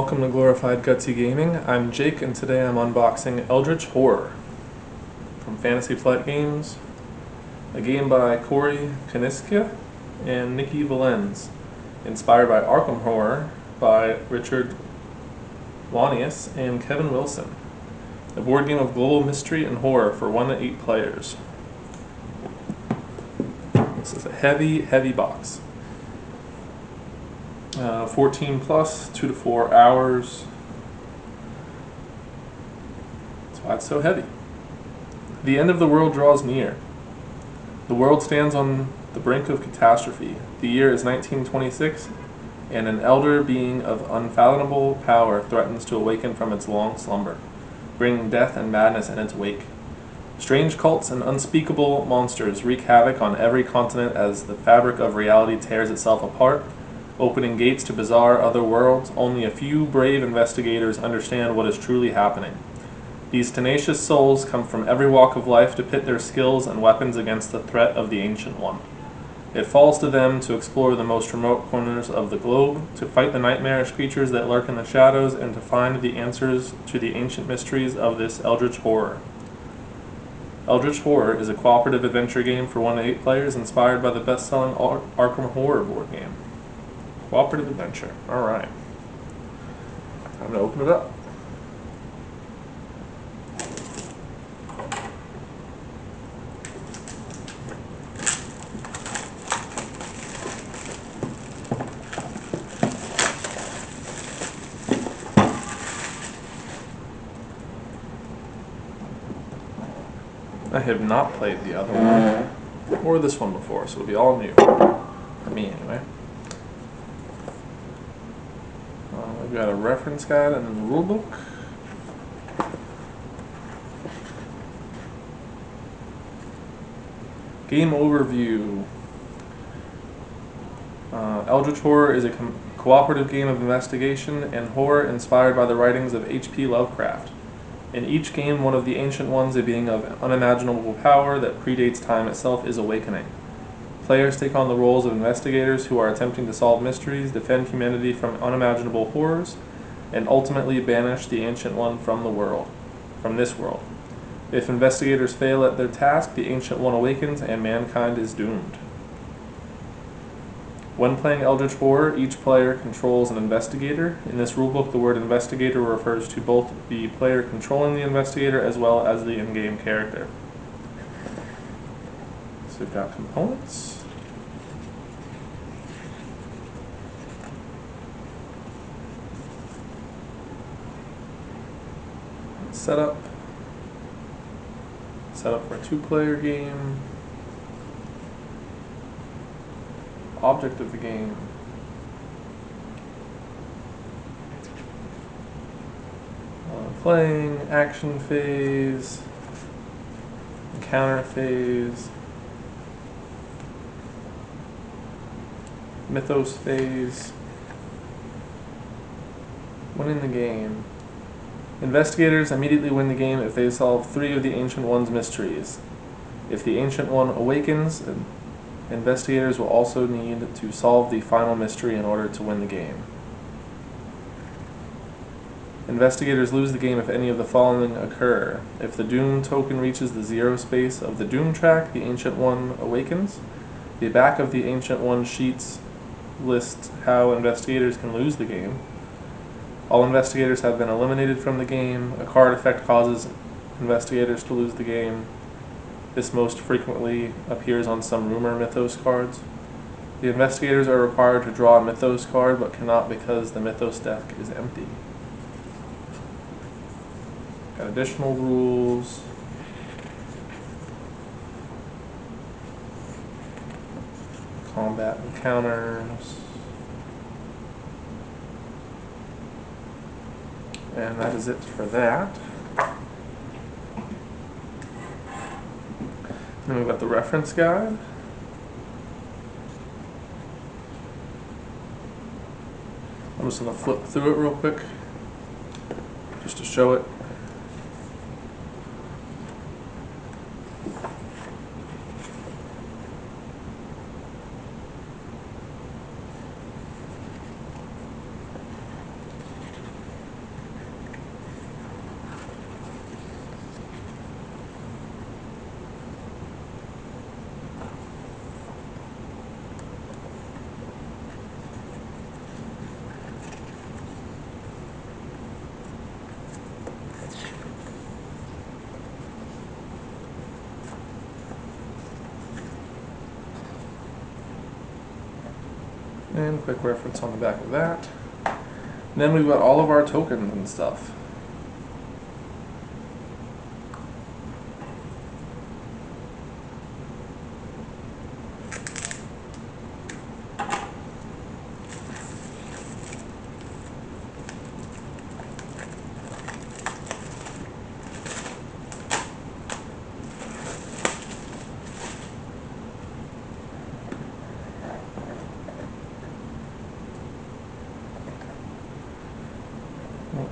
welcome to Glorified Gutsy Gaming. I'm Jake, and today I'm unboxing Eldrich Horror from Fantasy Flight Games, a game by Corey Kaniska and Nikki Valens, inspired by Arkham Horror by Richard Wanius and Kevin Wilson, a board game of global mystery and horror for 1 to 8 players. This is a heavy box. 14 plus, 2 to 4 hours. That's why it's so heavy. The end of the world draws near. The world stands on the brink of catastrophe. The year is 1926, and an elder being of unfathomable power threatens to awaken from its long slumber, bringing death and madness in its wake. Strange cults and unspeakable monsters wreak havoc on every continent as the fabric of reality tears itself apart, opening gates to bizarre other worlds. Only a few brave investigators understand what is truly happening. These tenacious souls come from every walk of life to pit their skills and weapons against the threat of the Ancient One. It falls to them to explore the most remote corners of the globe, to fight the nightmarish creatures that lurk in the shadows, and to find the answers to the ancient mysteries of this Eldritch Horror. Eldritch Horror is a cooperative adventure game for 1 to 8 players inspired by the best-selling Arkham Horror board game. Cooperative adventure. Alright. Time to open it up. I have not played the other one, or this one before, so it'll be all new. For me, anyway. We've got a reference guide and then the rule book. Game overview. Eldritch Horror is a cooperative game of investigation and horror inspired by the writings of H.P. Lovecraft. In each game, one of the Ancient Ones, a being of unimaginable power that predates time itself, is awakening. Players take on the roles of investigators who are attempting to solve mysteries, defend humanity from unimaginable horrors, and ultimately banish the Ancient One from this world. If investigators fail at their task, the Ancient One awakens and mankind is doomed. When playing Eldritch Horror, each player controls an investigator. In this rulebook, the word investigator refers to both the player controlling the investigator as well as the in-game character. So we've got components. Setup. Setup for a 2-player game. Object of the game. Playing, action phase, encounter phase, mythos phase, winning the game. Investigators immediately win the game if they solve 3 of the Ancient One's mysteries. If the Ancient One awakens, investigators will also need to solve the final mystery in order to win the game. Investigators lose the game if any of the following occur. If the Doom token reaches the 0 space of the Doom track, the Ancient One awakens. The back of the Ancient One sheets lists how investigators can lose the game. All investigators have been eliminated from the game. A card effect causes investigators to lose the game. This most frequently appears on some rumor mythos cards. The investigators are required to draw a mythos card, but cannot because the mythos deck is empty. Got additional rules. Combat encounters. And that is it for that. Then we've got the reference guide. I'm just going to flip through it real quick, just to show it. And quick reference on the back of that. And then we've got all of our tokens and stuff.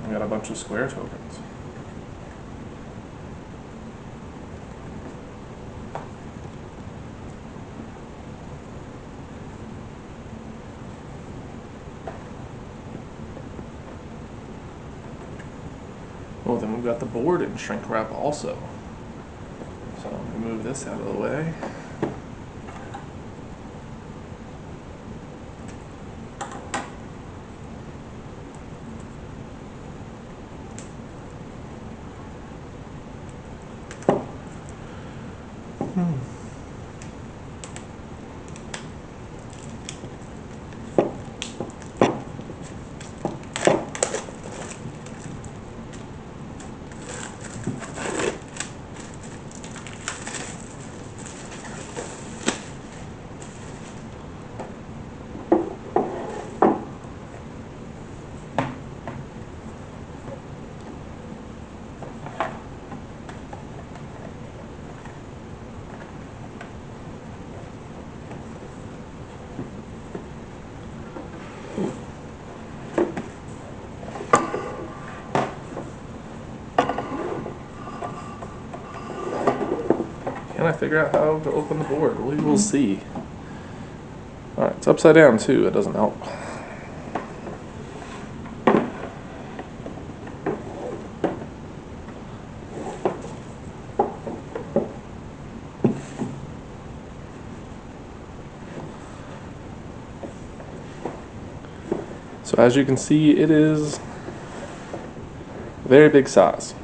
We got a bunch of square tokens. Oh, then we've got the board in shrink wrap also. So let me move this out of the way. Can I figure out how to open the board? We will see. Alright, it's upside down too, it doesn't help. So as you can see, it is a very big size.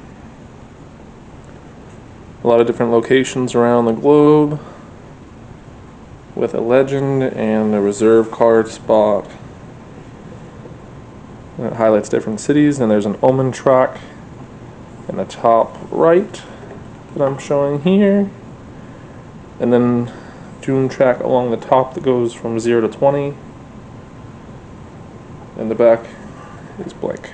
A lot of different locations around the globe with a legend and a reserve card spot. And it highlights different cities, and there's an omen track in the top right that I'm showing here. And then June track along the top that goes from 0 to 20. And the back is blank.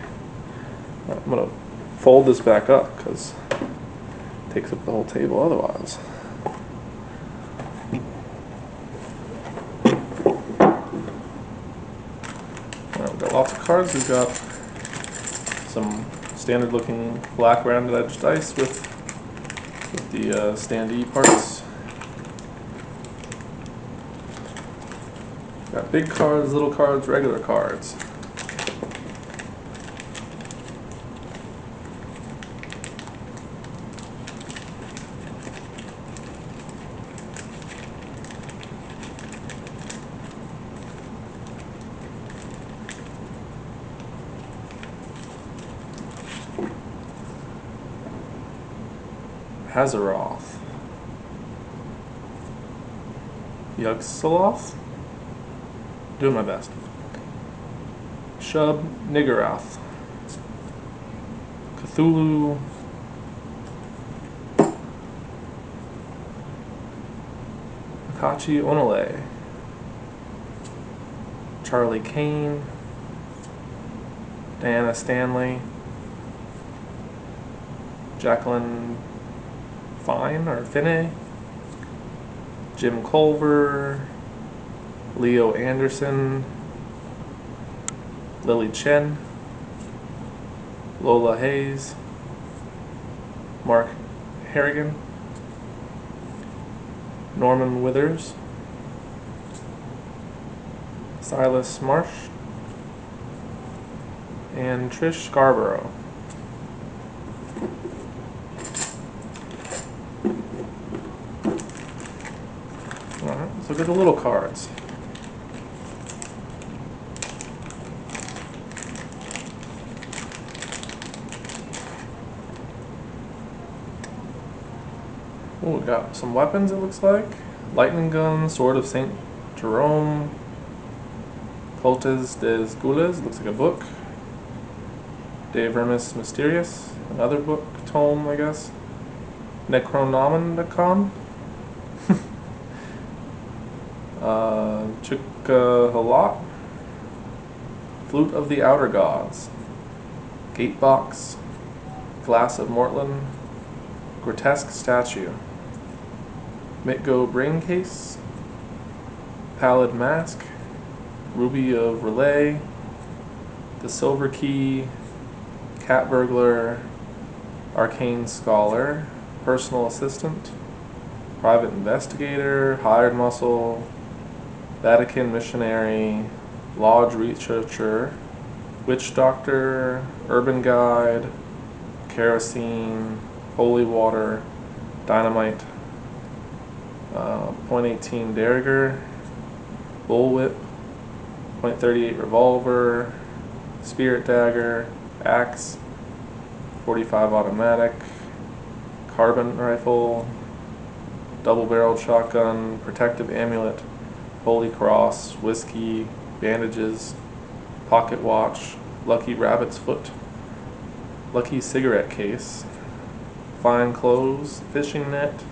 I'm going to fold this back up because it takes up the whole table otherwise. We've got lots of cards. We've got some standard looking black rounded edged dice with the standee parts. Got big cards, little cards, regular cards. Hazaroth, Yugg-Sothoth, doing my best. Shub Niggurath, Cthulhu, Akachi Onole, Charlie Kane, Diana Stanley, Jacqueline Fine or Finney, Jim Culver, Leo Anderson, Lily Chen, Lola Hayes, Mark Harrigan, Norman Withers, Silas Marsh, and Trish Scarborough. Alright, let's look at the little cards. Oh, we got some weapons, it looks like. Lightning gun, sword of St. Jerome, Cultes des Gules, looks like a book. De Vermis Mysterious, another book, tome, I guess. Necronomicon. Chukkahalot. Flute of the Outer Gods. Gatebox. Glass of Mortland. Grotesque Statue. Mitgo Brain Case. Pallid Mask. Ruby of Relay. The Silver Key. Cat Burglar. Arcane Scholar. Personal Assistant. Private Investigator. Hired Muscle. Vatican Missionary. Lodge Researcher. Witch Doctor. Urban Guide. Kerosene. Holy Water. Dynamite. .18 Derringer. Bullwhip. .38 Revolver. Spirit Dagger. Axe. 45 Automatic. Carbon Rifle. Double-barreled Shotgun. Protective Amulet. Holy Cross. Whiskey. Bandages. Pocket Watch. Lucky Rabbit's Foot. Lucky Cigarette Case. Fine Clothes. Fishing Net.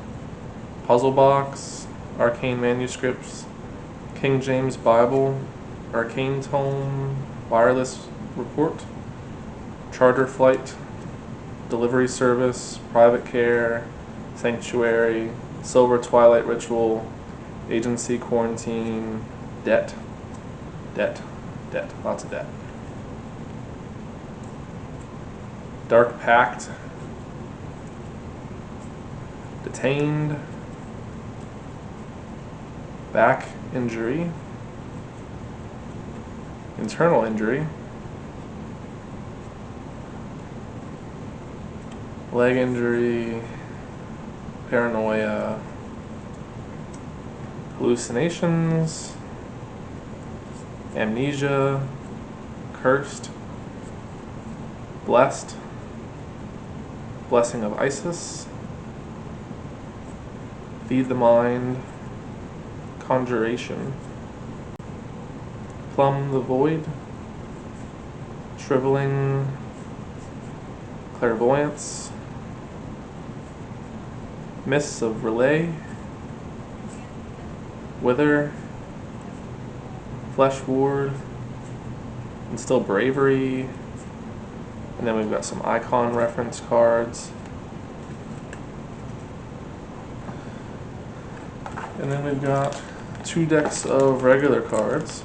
Puzzle Box. Arcane Manuscripts. King James Bible. Arcane Tome. Wireless Report. Charter Flight. Delivery Service. Private Care. Sanctuary. Silver Twilight Ritual. Agency Quarantine. Debt. Debt. Debt. Lots of debt. Dark Pact. Detained. Back injury. Internal injury. Leg injury. Paranoia. Hallucinations. Amnesia. Cursed. Blessed. Blessing of Isis. Feed the Mind. Conjuration. Plumb the Void. Shriveling. Clairvoyance. Mists of Relay. Wither. Flesh Ward. Instill Bravery. And then we've got some icon reference cards. And then we've got 2 decks of regular cards,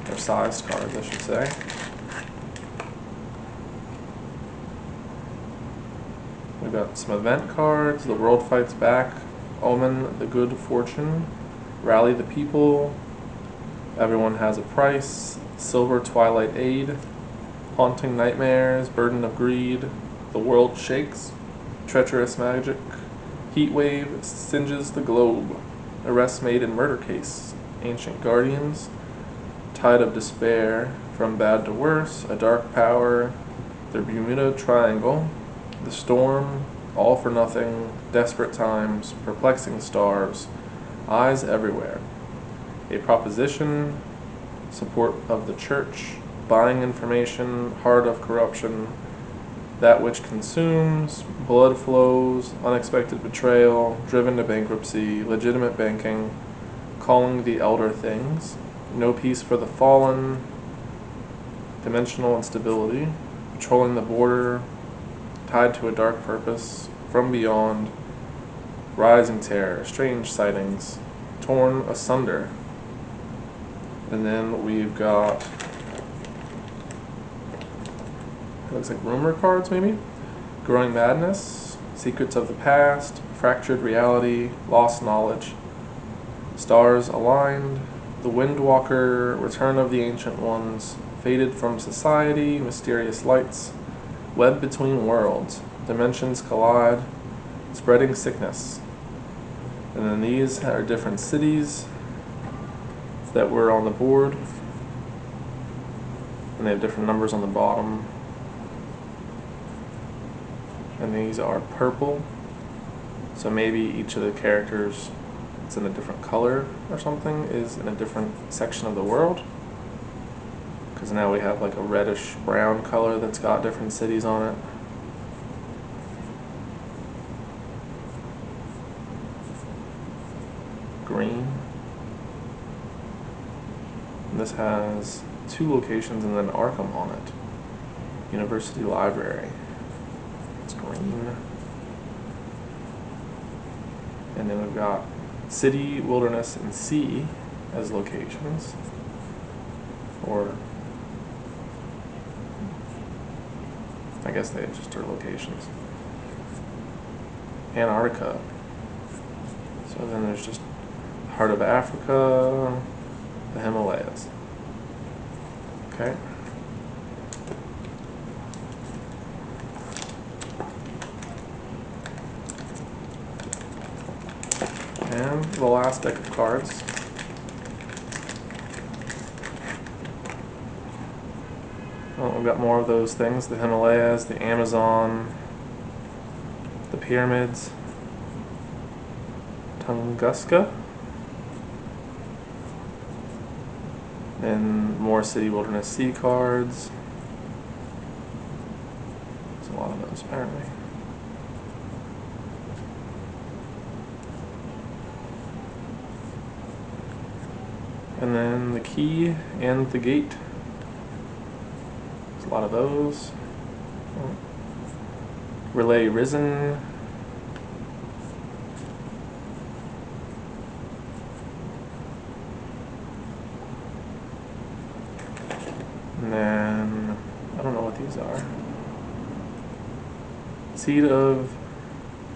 or sized cards, I should say. We've got some event cards, The World Fights Back, Omen, The Good Fortune, Rally the People, Everyone Has a Price, Silver Twilight Aid, Haunting Nightmares, Burden of Greed, The World Shakes, Treacherous Magic, Heat Wave Singes the Globe, Arrest Made in Murder Case, Ancient Guardians, Tide of Despair, From Bad to Worse, A Dark Power, The Bermuda Triangle, The Storm, All for Nothing, Desperate Times, Perplexing Stars, Eyes Everywhere, A Proposition, Support of the Church, Buying Information, Heart of Corruption, That Which Consumes, Blood Flows, Unexpected Betrayal, Driven to Bankruptcy, Legitimate Banking, Calling the Elder Things, No Peace for the Fallen, Dimensional Instability, Patrolling the Border, Tied to a Dark Purpose, From Beyond, Rising Terror, Strange Sightings, Torn Asunder. And then we've got, it looks like rumor cards maybe? Growing Madness, Secrets of the Past, Fractured Reality, Lost Knowledge, Stars Aligned, The Windwalker, Return of the Ancient Ones, Faded from Society, Mysterious Lights, Web Between Worlds, Dimensions Collide, Spreading Sickness. And then these are different cities that were on the board, and they have different numbers on the bottom. And these are purple, so maybe each of the characters that's in a different color or something is in a different section of the world. because now we have like a reddish brown color that's got different cities on it. Green. And this has 2 locations and then Arkham on it. University Library. It's green. And then we've got City, Wilderness, and Sea as locations. Or I guess they just are locations. Antarctica. So then there's just Heart of Africa, the Himalayas. Okay. And the last deck of cards. Well, we've got more of those things, the Himalayas, the Amazon, the pyramids, Tunguska, and more City, Wilderness, Sea cards. There's a lot of those apparently. And then the key and the gate. There's a lot of those. Relay Risen. And then, I don't know what these are. Seed of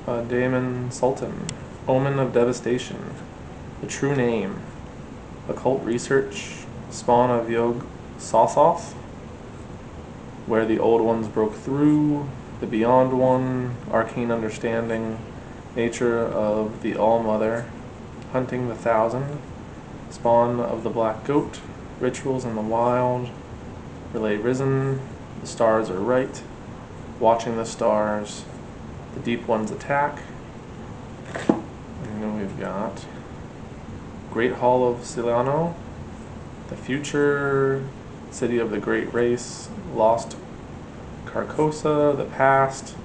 Daemon Sultan. Omen of Devastation. The True Name. Occult Research. Spawn of Yog Sothoth. Where the Old Ones Broke Through. The Beyond One. Arcane Understanding. Nature of the All-Mother. Hunting the Thousand. Spawn of the Black Goat. Rituals in the Wild. Relay Risen. The Stars Are Right. Watching the Stars. The Deep Ones Attack. And then we've got Great Hall of Silano. The Future. City of the Great Race. Lost Carcosa. The Past.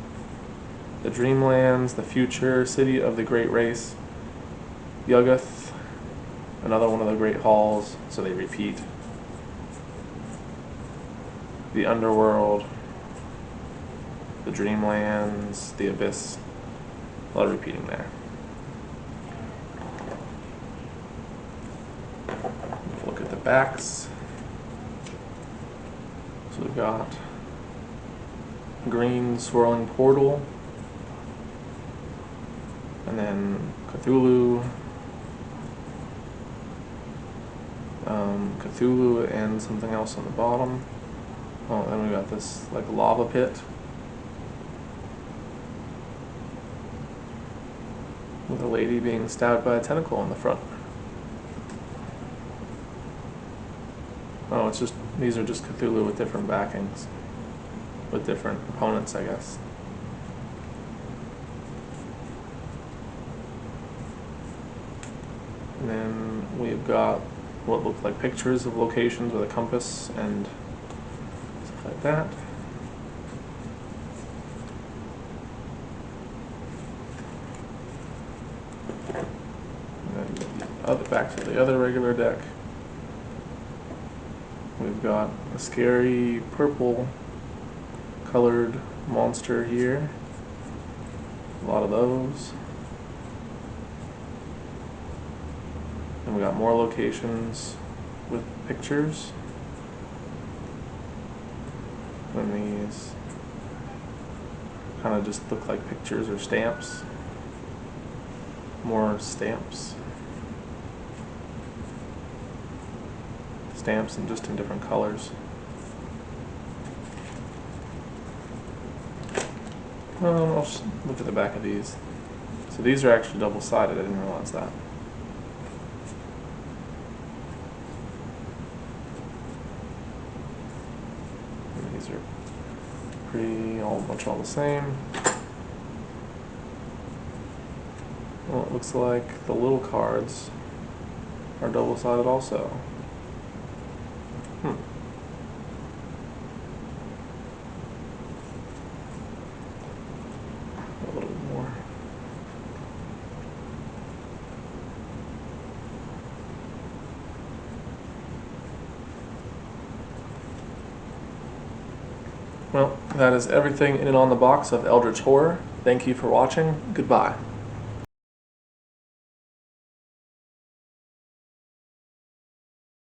The Dreamlands. The Future. City of the Great Race. Yuggoth. Another one of the Great Halls, so they repeat. The Underworld. The Dreamlands. The Abyss. A lot of repeating there. Look at the backs. So we've got green swirling portal, and then Cthulhu, Cthulhu and something else on the bottom. Oh, then we got this like lava pit with a lady being stabbed by a tentacle on the front. Oh, it's just, these are just Cthulhu with different backings, with different opponents, I guess. And then we've got what look like pictures of locations with a compass and stuff like that. And then back to the other regular deck. We've got a scary purple colored monster here. A lot of those. And we got more locations with pictures. And these kind of just look like pictures or stamps. More stamps. Stamps and just in different colors. I'll just look at the back of these. So these are actually double-sided, I didn't realize that. And these are pretty much all the same. Well, it looks like the little cards are double-sided also. Well, that is everything in and on the box of Eldritch Horror. Thank you for watching. Goodbye.